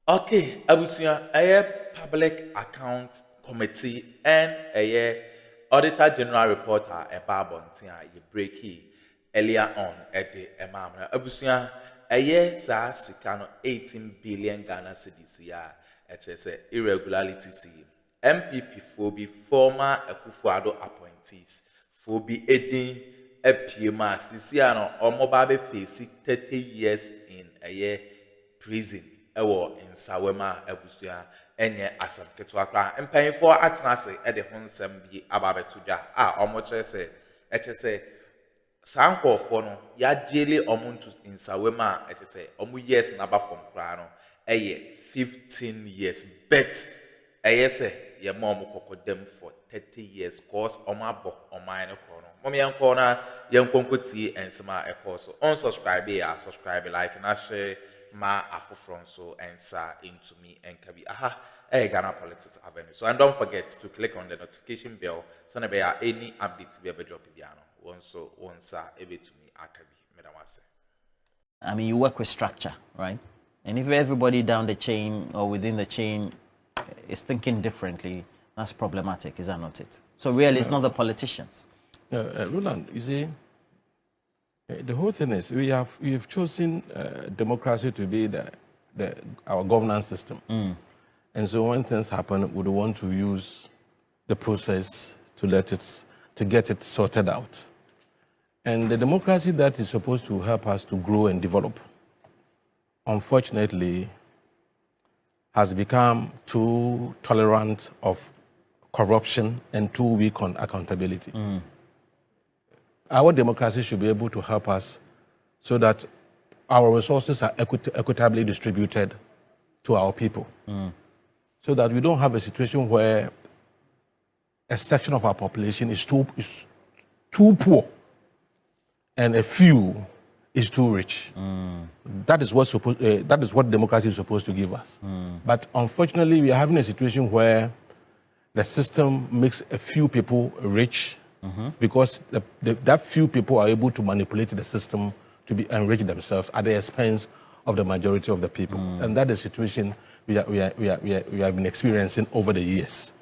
Okay, abusuya, public account committee and auditor general report a babontia you break earlier on at the emamra. Abusuya, sa sikano 18 billion Ghana cedis ya irregularities. MPP for former Akuffo Addo appointees for aiding a PMAS this year or mobile face 30 years in a year prison. Ewo Nsawam abusua enye asam ketwa kra mpanyfo atenase e de ho nsem bi ababeto dwa omo kyese sankofo no ya jele omo ntu Nsawam kyese omo years na ba from kra no 15 years bet eyese ye ma omo kokodem for 30 years cause omo abo oman ne kro no mom yenko na yenkonkotie ensema ekoso unsubscribe ya subscribe like na share ma afufronso and sa into me and kabi Ghana Politics Avenue. So and don't forget to click on the notification bell so that there any updates be able to drop piano. Once able to me akabi medawase. I mean, you work with structure, right? And if everybody down the chain or within the chain is thinking differently, that's problematic, is that not it? So really, it's not the politicians. Roland, you see, the whole thing is we have chosen democracy to be our governance system, and so when things happen, we don't want to use the process to get it sorted out. And the democracy that is supposed to help us to grow and develop, unfortunately, has become too tolerant of corruption and too weak on accountability. Our democracy should be able to help us so that our resources are equitably distributed to our people. So that we don't have a situation where a section of our population is too poor and a few is too rich. That is what democracy is supposed to give us. But unfortunately, we are having a situation where the system makes a few people rich because that few people are able to manipulate the system to enrich themselves at the expense of the majority of the people. And that is the situation we have been experiencing over the years.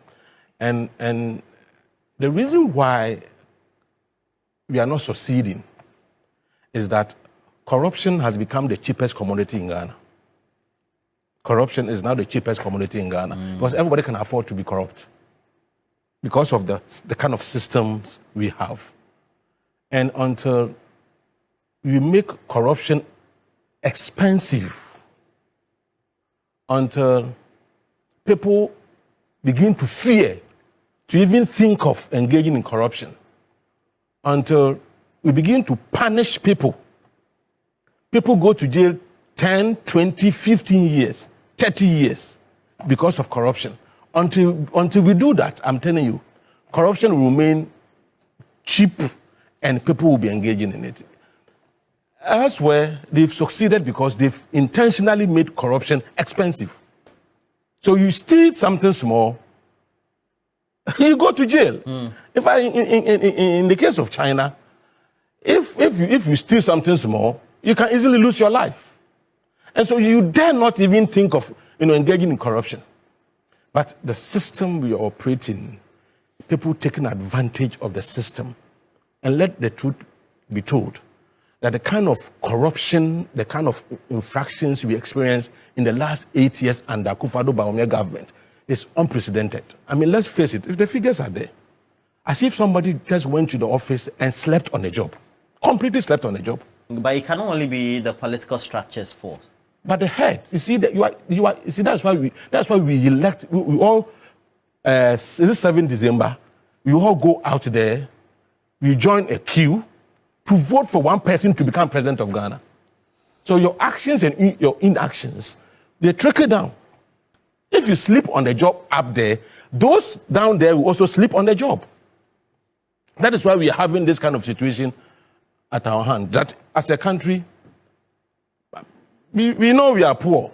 And the reason why we are not succeeding is that corruption has become the cheapest commodity in Ghana. Corruption is now the cheapest commodity in Ghana because everybody can afford to be corrupt, because of the kind of systems we have. And until we make corruption expensive, until people begin to fear to even think of engaging in corruption, until we begin to punish people, people go to jail 10, 20, 15 years, 30 years because of corruption. Until we do that, I'm telling you, corruption will remain cheap and people will be engaging in it. Elsewhere, they've succeeded because they've intentionally made corruption expensive. So you steal something small, you go to jail. In the case of China, if you steal something small, you can easily lose your life. And so you dare not even think of engaging in corruption. But the system we are operating, people taking advantage of the system, and let the truth be told, that the kind of corruption, the kind of infractions we experienced in the last 8 years under Akuffo Addo Bawumia government is unprecedented. I mean, let's face it, if the figures are there, as if somebody just went to the office and slept on a job, completely slept on a job. But it can only be the political structure's fault. But the head, you see that you see that's why we elect. We all is it 7 December? We all go out there, we join a queue to vote for one person to become president of Ghana. So your actions and your inactions, they trickle down. If you sleep on the job up there, those down there will also sleep on the job. That is why we are having this kind of situation at our hand. That as a country, we know we are poor.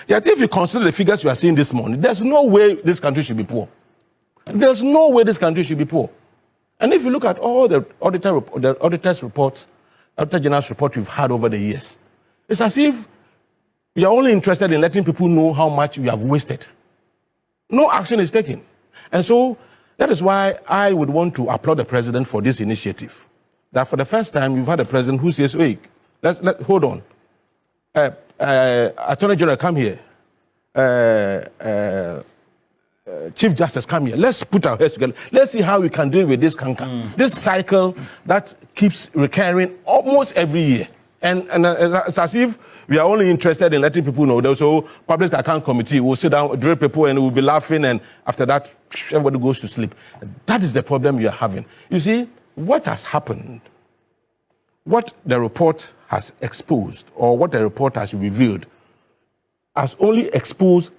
Yet if you consider the figures you are seeing this morning, there's no way this country should be poor. There's no way this country should be poor. And if you look at all the auditor's reports, Auditor General's report we've had over the years, it's as if You are only interested in letting people know how much you have wasted. No action is taken. And so that is why I would want to applaud the president for this initiative. That for the first time, you've had a president who says, wait, hold on. Attorney General, come here. Chief Justice, come here. Let's put our heads together. Let's see how we can deal with this canker. This cycle that keeps recurring almost every year. And it's as if we are only interested in letting people know. There's a public account committee. We'll sit down, drill people, and we'll be laughing. And after that, everybody goes to sleep. That is the problem you are having. You see, what has happened, what the report has exposed, or what the report has revealed, has only exposed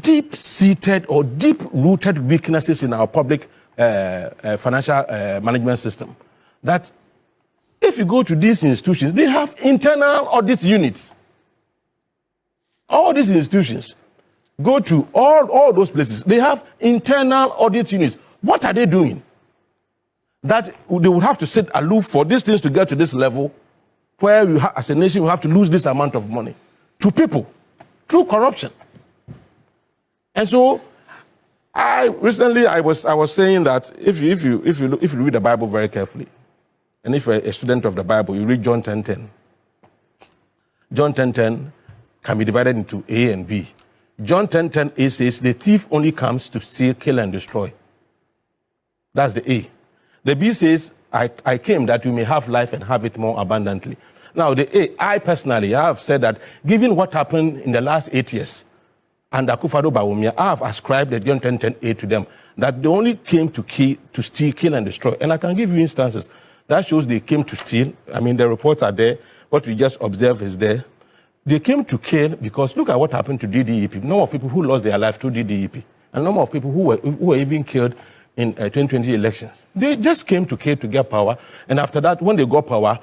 deep-seated or deep-rooted weaknesses in our public financial management system. That if you go to these institutions, they have internal audit units. All these institutions, go to all those places, they have internal audit units. What are they doing? That they would have to sit aloof for these things to get to this level where you as a nation, we have to lose this amount of money to people through corruption. And so, recently I was saying that if you read the Bible very carefully, and if you're a student of the Bible, you read John 10:10. John 10:10 can be divided into A and B. John 10:10 says the thief only comes to steal, kill, and destroy. That's the A. The B says, I came that you may have life and have it more abundantly. Now the A, I personally have said that given what happened in the last 8 years, and Akuffo Addo Bawumia, I have ascribed the John 10:10 to them, that they only came to steal, kill, and destroy. And I can give you instances. That shows they came to steal. I mean, the reports are there. What we just observed is there. They came to kill because look at what happened to DDEP. Number of people who lost their life through DDEP. And number of people who were even killed in 2020 elections. They just came to kill to get power. And after that, when they got power,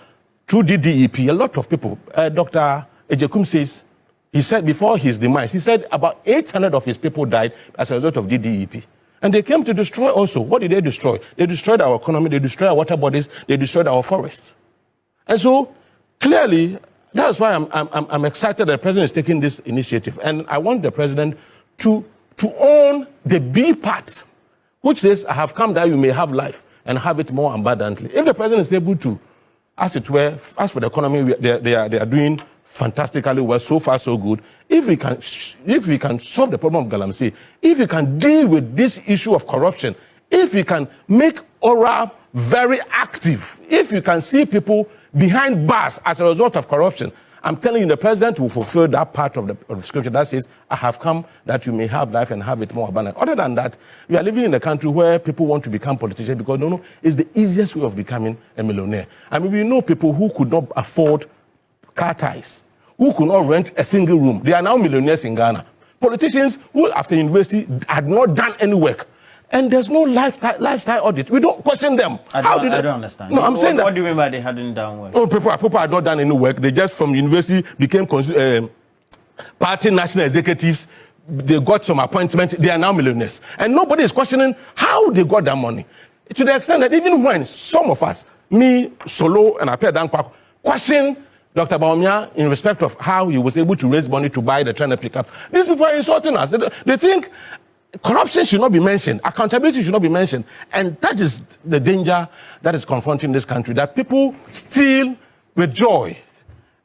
through DDEP, a lot of people, Dr. Ejekum says, he said before his demise, he said about 800 of his people died as a result of DDEP. And they came to destroy also. What did they destroy? They destroyed our economy, they destroyed our water bodies, they destroyed our forests. And so, clearly, that's why I'm excited that the president is taking this initiative. And I want the president to own the B part, which says, I have come that you may have life and have it more abundantly. If the president is able to, as it were, as for the economy, they are doing fantastically well, so far so good. If we can solve the problem of Galamsey, if we can deal with this issue of corruption, if we can make Ora very active, if you can see people behind bars as a result of corruption, I'm telling you, the president will fulfill that part of the scripture that says, I have come that you may have life and have it more abundant. Other than that, we are living in a country where people want to become politicians because, no, it's the easiest way of becoming a millionaire. I mean, we know people who could not afford car ties, who could not rent a single room. They are now millionaires in Ghana. Politicians who, after university, had not done any work. And there's no lifestyle audit. We don't question them. I don't understand. No, I'm saying that. What do you mean by they hadn't done work? Oh, people had not done any work. They just from university became party national executives. They got some appointment. They are now millionaires. And nobody is questioning how they got that money. To the extent that even when some of us, me, Solo, and Apia Dankwa, question Dr. Bawumia in respect of how he was able to raise money to buy the trainer pickup, these people are insulting us. They think corruption should not be mentioned. Accountability should not be mentioned. And that is the danger that is confronting this country, that people steal with joy.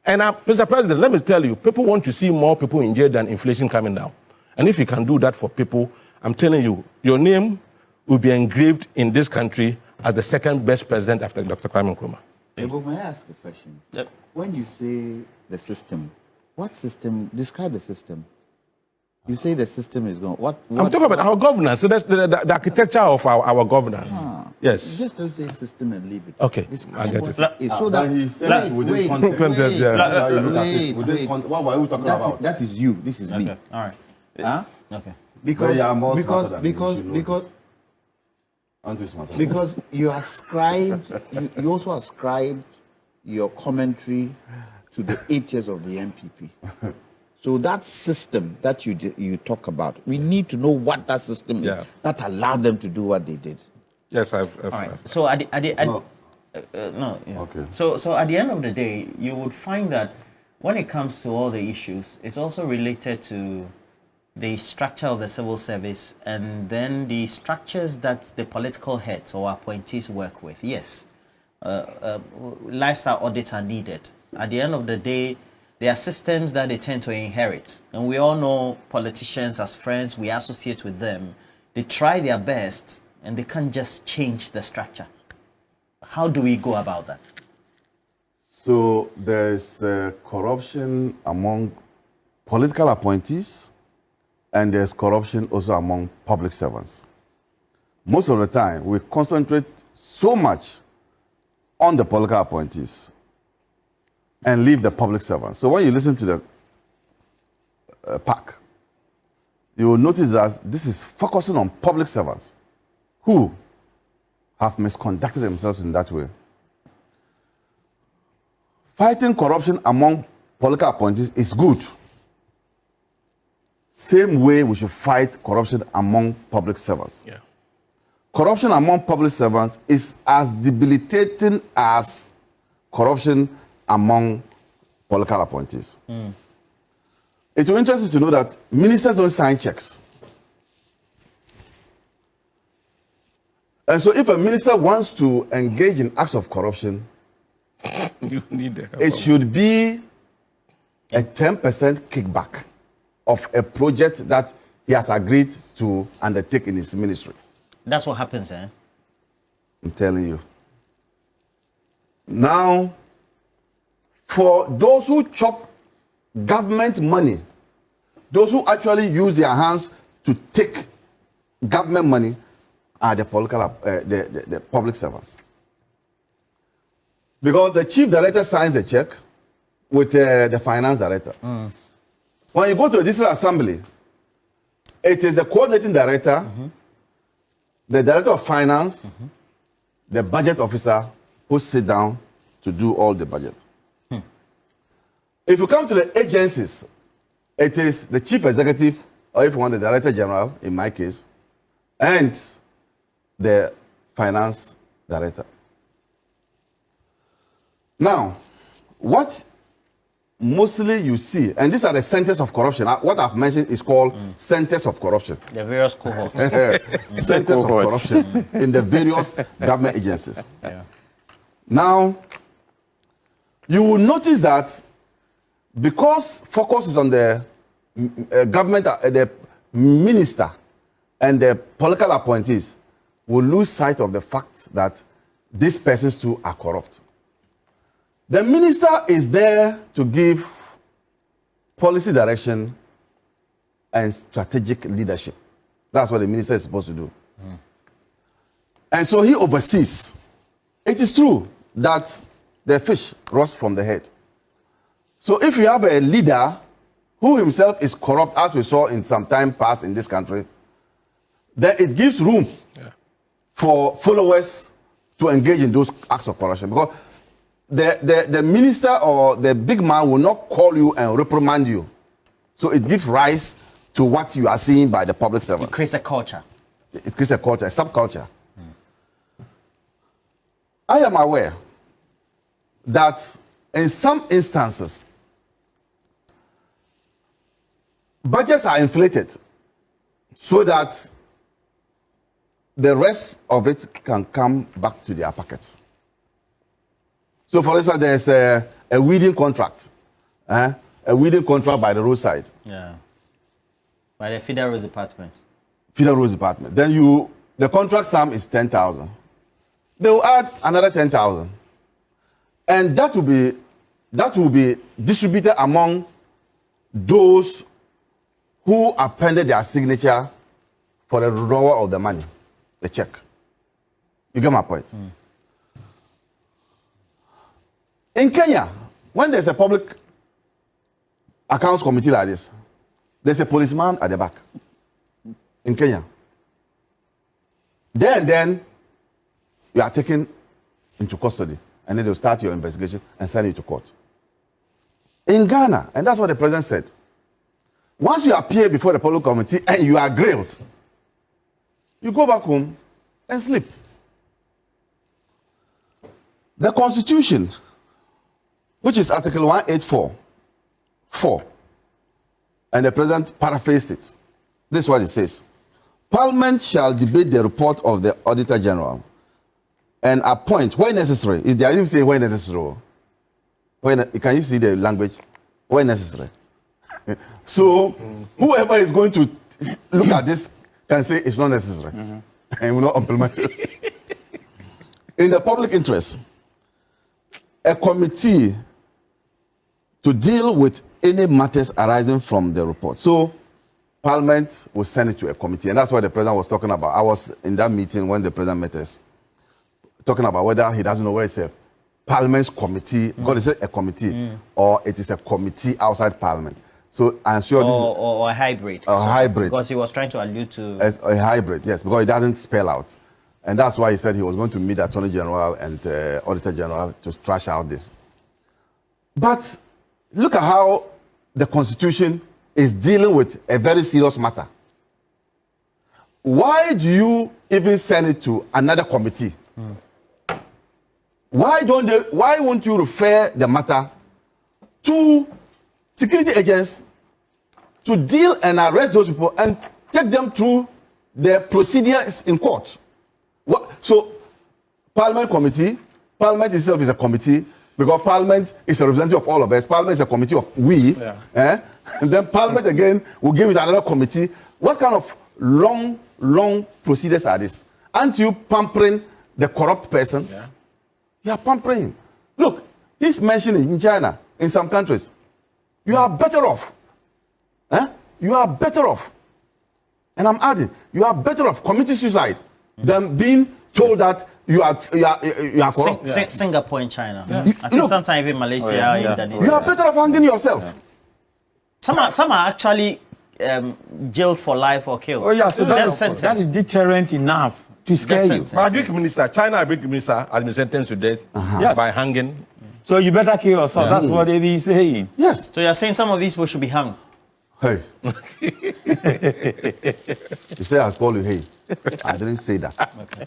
And Mr. President, let me tell you, people want to see more people in jail than inflation coming down. And if you can do that for people, I'm telling you, your name will be engraved in this country as the second best president after Dr. Akroma. But may I ask a question? Yep. When you say the system, what system? Describe the system. You say the system is going. What I'm talking about our governance. So that's the architecture of our governance. Yes. Just don't say system and leave it. Okay, I get it. So that he said wait. Why are we talking about? That is you. This is me. All right. Huh? Okay. Because you ascribed, you also ascribed your commentary to the 8 years of the MPP. So that system that you talk about, we need to know what that system is that allowed them to do what they did. Yes, All right. So at the No. no. Yeah. Okay. So at the end of the day, you would find that when it comes to all the issues, it's also related to the structure of the civil service and then the structures that the political heads or appointees work with. Yes, lifestyle audits are needed. At the end of the day, there are systems that they tend to inherit. And we all know politicians as friends, we associate with them. They try their best and they can't just change the structure. How do we go about that? So there's corruption among political appointees, and there's corruption also among public servants. Most of the time, we concentrate so much on the political appointees and leave the public servants. So when you listen to the pack, you will notice that this is focusing on public servants who have misconducted themselves in that way. Fighting corruption among political appointees is good. Same way we should fight corruption among public servants. Yeah. Corruption among public servants is as debilitating as corruption among political appointees. It will interest you to know that ministers don't sign checks. And so if a minister wants to engage in acts of corruption, You need the help. it should be a 10% kickback of a project that he has agreed to undertake in his ministry. That's what happens, eh? I'm telling you. Now, for those who chop government money, those who actually use their hands to take government money are the the public servants. Because the chief director signs the check with the finance director. When you go to the district assembly, it is the coordinating director, the director of finance, the budget officer who sit down to do all the budget. If you come to the agencies, it is the chief executive, or if you want the director general, in my case, and the finance director. Now, what mostly you see, and these are the centers of corruption. What I've mentioned is called centers of corruption. The various cohorts. Centers of corruption in the various government agencies. Yeah. Now, you will notice that because focus is on the government, the minister and the political appointees, will lose sight of the fact that these persons too are corrupt. The minister is there to give policy direction and strategic leadership. That's what the minister is supposed to do. And so he oversees. It is true that the fish rots from the head. So if you have a leader who himself is corrupt, as we saw in some time past in this country, then it gives room for followers to engage in those acts of corruption. Because the minister or the big man will not call you and reprimand you. So it gives rise to what you are seeing by the public It servant. creates a culture. It creates a culture, a subculture. I am aware that in some instances, budgets are inflated so that the rest of it can come back to their pockets. So, for instance, there's a weeding contract, a weeding contract by the roadside. Yeah. By the federal department. Federal Roads Department. Then the contract sum is 10,000. They will add another 10,000, and that will be distributed among those who appended their signature for the withdrawal of the money, the check. You get my point? In Kenya, when there's a public accounts committee like this, there's a policeman at the back. In Kenya. Then you are taken into custody, and then they'll start your investigation and send you to court. In Ghana, and that's what the president said, once you appear before the public committee and you are grilled, you go back home and sleep. The Constitution, which is Article 184, 4. And the president paraphrased it. This is what it says. Parliament shall debate the report of the Auditor General and appoint, where necessary. They didn't say where necessary. Can you see the language? Where necessary. So whoever is going to look at this can say it's not necessary and will not implement it. In the public interest, a committee to deal with any matters arising from the report. So Parliament will send it to a committee, and that's what the president was talking about. I was in that meeting when the president met us, talking about whether he doesn't know where it's a Parliament's committee, because it's a committee, or it is a committee outside Parliament. So I'm sure this or a hybrid. Hybrid. Because he was trying to allude to... As a hybrid, yes, because it doesn't spell out. And that's why he said he was going to meet the Attorney General and Auditor General to thrash out this. But look at how the Constitution is dealing with a very serious matter. Why do you even send it to another committee? Why won't you refer the matter to security agents to deal and arrest those people and take them through the procedures in court? So, Parliament committee, Parliament itself is a committee because Parliament is a representative of all of us. Parliament is a committee of we. And then Parliament again will give it another committee. What kind of long procedures are these? Aren't you pampering the corrupt person? You are pampering him. Look, he's mentioning in China, in some countries, you are better off. You are better off. And I'm adding, you are better off committing suicide than being told that you are corrupt. Singapore and China. I think sometimes even Malaysia, Indonesia. You are better off hanging yourself. Some are actually jailed for life or killed. Oh yeah, so that is deterrent enough to scare you. But China Agric Minister has been sentenced to death by hanging. So you better kill yourself. That's what they be saying. Yes. So you're saying some of these people should be hung? Hey. You say I call you hey. I didn't say that. Okay.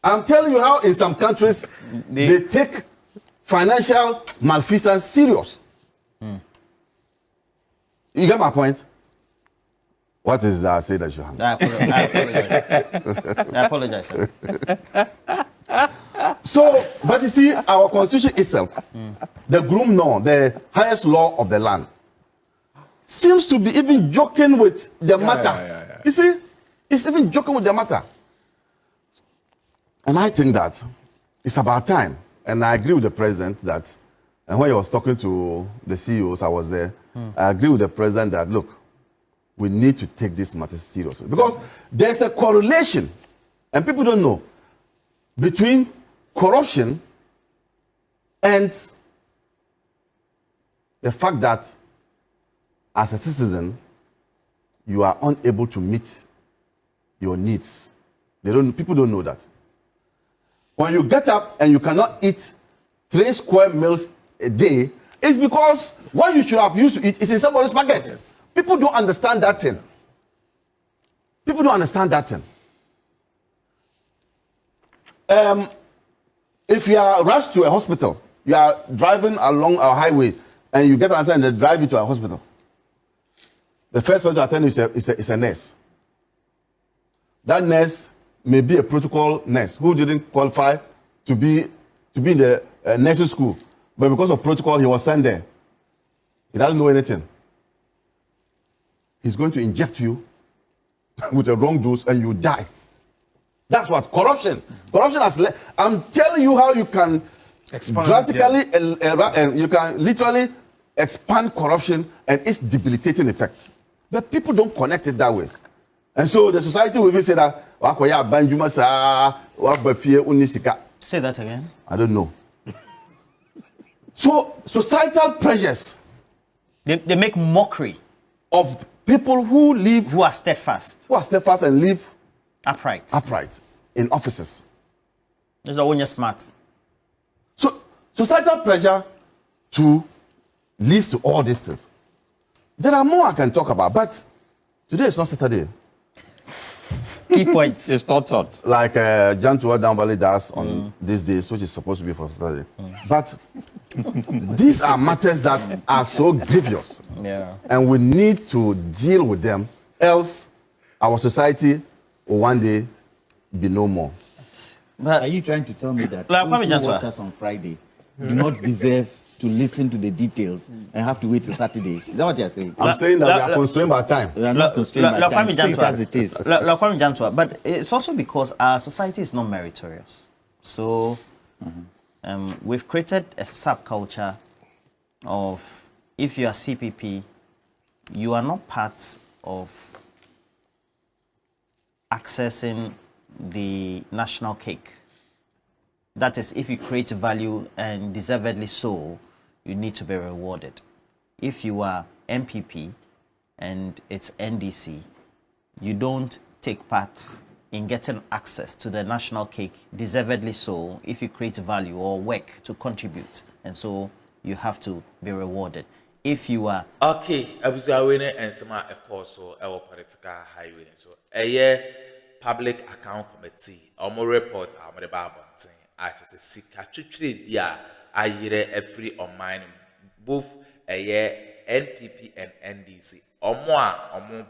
I'm telling you how in some countries they take financial malfeasance serious. You get my point? What is that I say that you have? I apologize, sir. So, but you see, our constitution itself, the groom law, the highest law of the land, seems to be even joking with the matter. You see, it's even joking with the matter. And I think that it's about time. And I agree with the president that, and when he was talking to the CEOs, I was there, I agree with the president that, look, we need to take this matter seriously. Because there's a correlation, and people don't know, between corruption and the fact that as a citizen, you are unable to meet your needs. People don't know that. When you get up and you cannot eat 3 square meals a day, it's because what you should have used to eat is in somebody's pocket. Yes. People don't understand that thing. People don't understand that thing. If you are rushed to a hospital, you are driving along a highway, and you get answer and they drive you to a hospital. The first person to attend you is a nurse. That nurse may be a protocol nurse who didn't qualify to be in the nursing school, but because of protocol, he was sent there. He doesn't know anything. He's going to inject you with a wrong dose, and you die. That's what corruption. Corruption has. I'm telling you how you can drastically, you can literally expand corruption and its debilitating effect. But people don't connect it that way. And so the society will even say that, say that again. I don't know. So societal pressures. They make mockery of people who live. Who are steadfast. Who are steadfast and live upright in offices. Those are when you're smart. So societal pressure to lead to all these things. There are more I can talk about, but today is not Saturday. Key points. It's not taught. like Jantua Down Valley does on these days, which is supposed to be for study. But these are matters that are so grievous, Yeah. and we need to deal with them, else our society will one day be no more. Are you trying to tell me that Like, those who Jantua. watch us on Friday do not deserve to listen to the details and have to wait till Saturday? Is that what you're saying? I'm saying that we are constrained by time. We are not constrained by time. Say it as it is. But it's also because our society is not meritorious. So we've created a subculture of, if you are CPP, you are not part of accessing the national cake. That is, if you create value and deservedly so, you need to be rewarded. If you are MPP and it's NDC, you don't take part in getting access to the national cake, deservedly so, if you create value or work to contribute. And so you have to be rewarded. If you are... Okay, I was going and some a course or our political highway. So a public account committee, or more report, I'm the Bible. I just see catching yeah, I hear every on mine, both a year NPP and NDC, or more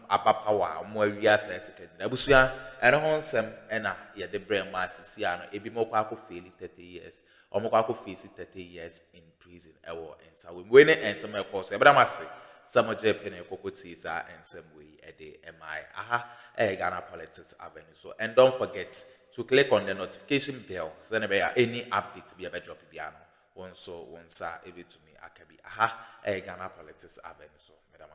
upper power, or more years as a second. Nabusia, and on some, and yeah, the brain mass is here, a bit more quack 30 years, or more quack 30 years in prison, and so we win it and some of course, but I must say, some of Japan and Coco Caesar and some way a day, a Ghana Politics Avenue. So, and don't forget to click on the notification bell, so then any update be a drop piano. One so one sa to me, Akabi. A Ghana Politics Avenue. So, Madam.